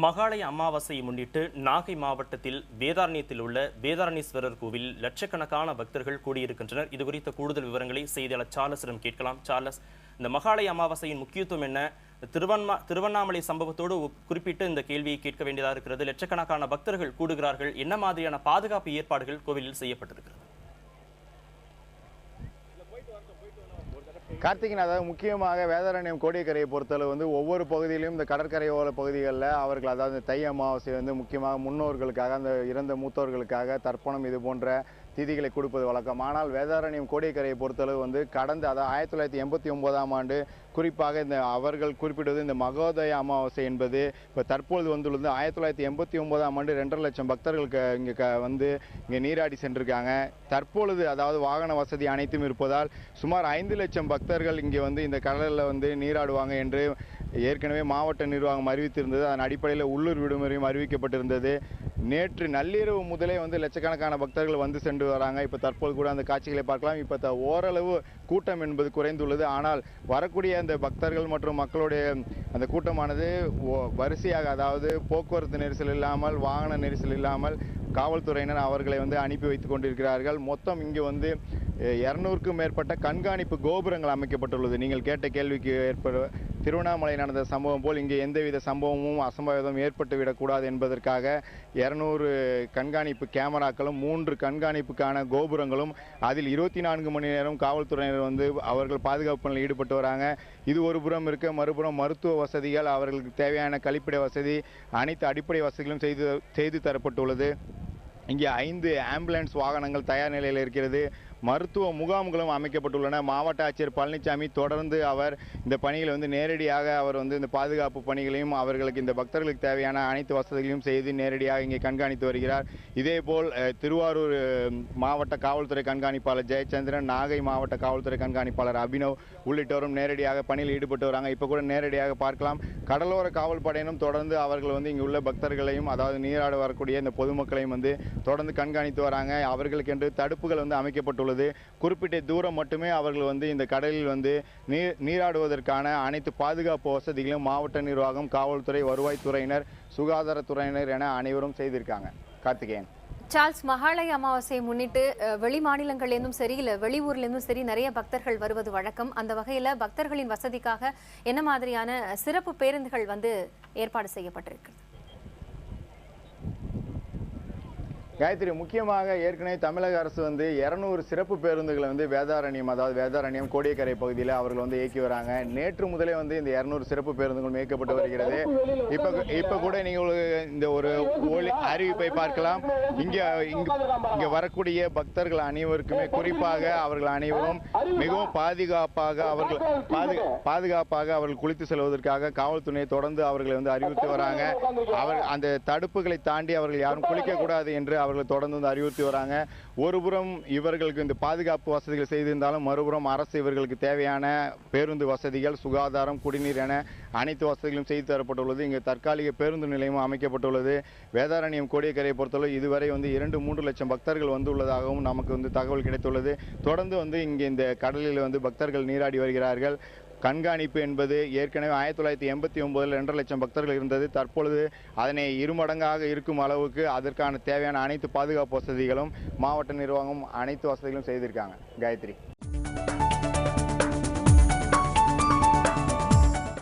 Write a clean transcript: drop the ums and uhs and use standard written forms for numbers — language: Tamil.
மகாலய அமாவாசையை முன்னிட்டு நாகை மாவட்டத்தில் வேதாரண்யத்தில் உள்ள வேதாரண்யேஸ்வரர் கோவிலில் லட்சக்கணக்கான பக்தர்கள் கூடியிருக்கின்றனர். இது குறித்த கூடுதல் விவரங்களை செய்தியாளர் சார்லஸிடம் கேட்கலாம். சார்லஸ், இந்த மகாலய அமாவாசையின் முக்கியத்துவம் என்ன? திருவண்ணாமலை சம்பவத்தோடு குறிப்பிட்டு இந்த கேள்வியை கேட்க வேண்டியதாக இருக்கிறது. லட்சக்கணக்கான பக்தர்கள் கூடுகிறார்கள். என்ன மாதிரியான பாதுகாப்பு ஏற்பாடுகள் கோவிலில் செய்யப்பட்டிருக்கிறது? கார்த்திகன், அதாவது முக்கியமாக வேதாரண்யம் கோடியக்கரையை பொறுத்தளவு ஒவ்வொரு பகுதியிலும் இந்த கடற்கரையோர பகுதிகளில் அவர்கள் அதாவது தை அமாவாசை முக்கியமாக முன்னோர்களுக்காக அந்த இறந்த மூத்தோர்களுக்காக தர்ப்பணம் இது போன்ற திதிகளை கொடுப்பது வழக்கம். ஆனால் வேதாரண்யம் கோடியக்கரையை பொறுத்தளவு கடந்த அதாவது 1989ஆம் ஆண்டு குறிப்பாக இந்த அவர்கள் குறிப்பிடுவது இந்த மகோதய அமாவாசை என்பது இப்போ தற்பொழுது வந்துள்ளது. 1989ஆம் ஆண்டு 2.5 லட்சம் பக்தர்களுக்கு இங்கே நீராடி சென்றிருக்காங்க. தற்பொழுது அதாவது வாகன வசதி அனைத்தும் இருப்பதால் சுமார் 5 லட்சம் பக்தர்கள் இங்கே இந்த கடலில் நீராடுவாங்க என்று ஏற்கனவே மாவட்ட நிர்வாகம் அறிவித்திருந்தது. அதன் அடிப்படையில் உள்ளூர் விடுமுறையும் அறிவிக்கப்பட்டிருந்தது. நேற்று நள்ளிரவு முதலே லட்சக்கணக்கான பக்தர்கள் சென்று வராங்க. இப்போ தற்போது கூட அந்த காட்சிகளை பார்க்கலாம். இப்போ ஓரளவு கூட்டம் என்பது குறைந்துள்ளது. ஆனால் வரக்கூடிய அந்த பக்தர்கள் மற்றும் மக்களுடைய அந்த கூட்டமானது வரிசையாக அதாவது போக்குவரத்து நெரிசல் இல்லாமல் வாகன நெரிசல் இல்லாமல் காவல்துறையினர் அவர்களை அனுப்பி வைத்துக் கொண்டிருக்கிறார்கள். மொத்தம் இங்கு 200க்கும் மேற்பட்ட கண்காணிப்பு கோபுரங்கள் அமைக்கப்பட்டுள்ளது. நீங்கள் கேட்ட கேள்விக்கு திருவண்ணாமலை நடந்த சம்பவம் போல் இங்கே எந்தவித சம்பவமும் அசம்பாவிதம் ஏற்பட்டுவிடக்கூடாது என்பதற்காக 200 கண்காணிப்பு கேமராக்களும் 3 கண்காணிப்புக்கான கோபுரங்களும் அதில் 24 மணி நேரம் காவல்துறையினர் அவர்கள் பாதுகாப்பு பணியில் ஈடுபட்டு வராங்க. இது ஒரு புறம் இருக்க, மறுபுறம் மருத்துவ வசதிகள், அவர்களுக்கு தேவையான கழிப்பிட வசதி, அனைத்து அடிப்படை வசதிகளும் செய்து தரப்பட்டுள்ளது. இங்கே 5 ஆம்புலன்ஸ் வாகனங்கள் தயார் நிலையில் இருக்கிறது. மருத்துவ முகாம்களும் அமைக்கப்பட்டுள்ளன. மாவட்ட ஆட்சியர் பழனிசாமி தொடர்ந்து அவர் இந்த பணிகளை நேரடியாக அவர் இந்த பாதுகாப்பு பணிகளையும் அவர்களுக்கு இந்த பக்தர்களுக்கு தேவையான அனைத்து வசதிகளையும் செய்து நேரடியாக இங்கே கண்காணித்து வருகிறார். இதேபோல் திருவாரூர் மாவட்ட காவல்துறை கண்காணிப்பாளர் ஜெயச்சந்திரன், நாகை மாவட்ட காவல்துறை கண்காணிப்பாளர் அபினவ் உள்ளிட்டோரும் நேரடியாக பணியில் ஈடுபட்டு வராங்க. இப்போ கூட நேரடியாக பார்க்கலாம். கடலோர காவல் படையினும் தொடர்ந்து அவர்கள் இங்கு உள்ள பக்தர்களையும் அதாவது நீராட வரக்கூடிய இந்த பொதுமக்களையும் தொடர்ந்து கண்காணித்து வராங்க. அவர்களுக்கு என்று தடுப்புகள் அமைக்கப்பட்டுள்ளது. குறிப்பிட்ட தூரம் மட்டுமே அவர்கள் இந்த கடலில் நீராடுவதற்கான அனைத்து பாதுகாப்பு வசதிகளும் மாவட்ட நிர்வாகம், காவல்துறை, வருவாய்த்துறையினர், சுகாதாரத்துறையினர் என அனைவரும் செய்திருக்காங்க. கார்த்திகேயன். சார்ல்ஸ், மகாலய அமாவாசையை முன்னிட்டு வெளி மாநிலங்களிலிருந்தும் சரி இல்ல வெளியூர்லேருந்தும் சரி நிறைய பக்தர்கள் வருவது வழக்கம். அந்த வகையில் பக்தர்களின் வசதிக்காக என்ன மாதிரியான சிறப்பு பேருந்துகள் ஏற்பாடு செய்யப்பட்டிருக்கு? காயத்ரி, முக்கியமாக ஏற்கனவே தமிழக அரசு 200 சிறப்பு பேருந்துகளை வேதாரண்யம் கோடியக்கரை பகுதியில் அவர்கள் இயக்கி வராங்க. நேற்று முதலே இந்த 200 சிறப்பு பேருந்துகள் இயக்கப்பட்டு வருகிறது. இப்ப கூட நீங்கள் இந்த ஒரு அறிவிப்பை பார்க்கலாம். இங்க வரக்கூடிய பக்தர்கள் அனைவருக்குமே குறிப்பாக அவர்கள் அனைவரும் மிகவும் பாதுகாப்பாக அவர்கள் குளித்து செல்வதற்காக காவல்துறையை தொடர்ந்து அவர்களை அறிவித்து வராங்க. அந்த தடுப்புகளை தாண்டி அவர்கள் யாரும் குளிக்க கூடாது என்று அவர்கள் தொடர்ந்து அறிவுறுத்தி வராங்க. ஒருபுறம் இவர்களுக்கு இந்த பாதுகாப்பு வசதிகள் செய்திருந்தாலும் மறுபுறம் அரசு இவர்களுக்கு தேவையான பேருந்து வசதிகள், சுகாதாரம், குடிநீர் என அனைத்து வசதிகளும் செய்து தரப்பட்டுள்ளது. இங்கு தற்காலிக பேருந்து நிலையமும் அமைக்கப்பட்டுள்ளது. வேதாரண்யம் கோடியக்கரையை பொறுத்தவரை இதுவரை 2-3 லட்சம் பக்தர்கள் வந்துள்ளதாகவும் நமக்கு தகவல் கிடைத்துள்ளது. தொடர்ந்து இங்கே இந்த கடலில் பக்தர்கள் நீராடி வருகிறார்கள். கண்காணிப்பு என்பது ஏற்கனவே 1989 2.5 லட்சம் பக்தர்கள் இருந்தது. தற்பொழுது அதனை 2 மடங்காக இருக்கும் அளவுக்கு அதற்கான தேவையான அனைத்து பாதுகாப்பு வசதிகளும் மாவட்ட நிர்வாகம் அனைத்து வசதிகளும் செய்திருக்காங்க. காயத்ரி.